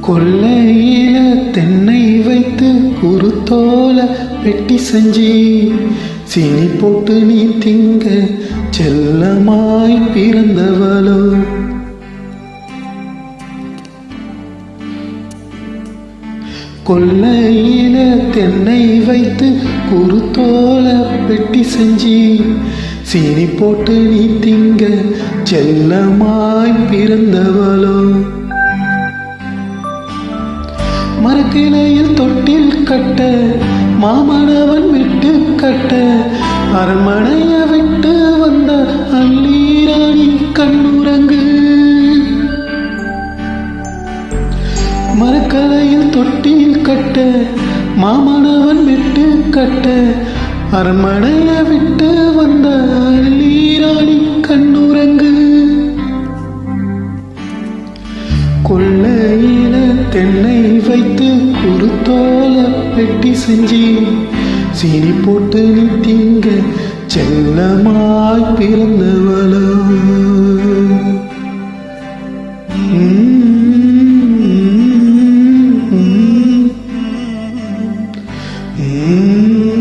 கொல்லையில தென்னை வைத்து குருத்தோல வெட்டி செஞ்சி சீனி போட்டு நீ திங்க செல்லமாய் பிறந்தவளோ. கொல்லையில தென்னை வைத்து குருத்தோல வெட்டி செஞ்சி சீனி போட்டு நீ திங்க செல்லமாய் பிறந்தவளோ. மரக்கிளையில் தொட்டில் கட்ட மாமனவன் விட்டு கட்ட அரண்மனைய விட்டு வந்த அல்லீராணி கண்ணுறங்கு. மரக்கலையில் தொட்டில் கட்ட மாமனவன் விட்டு கட்ட அரண்மனைய விட்டு வந்த அல்லீராணி கண்ணுறங்கு. கொல்லையில தென்னை வைத்து குருத்தோல வெட்டி செஞ்சி சீனி போட்டு நீ திங்க செல்லமாய் பிறந்தவளோ. Mm-hmm.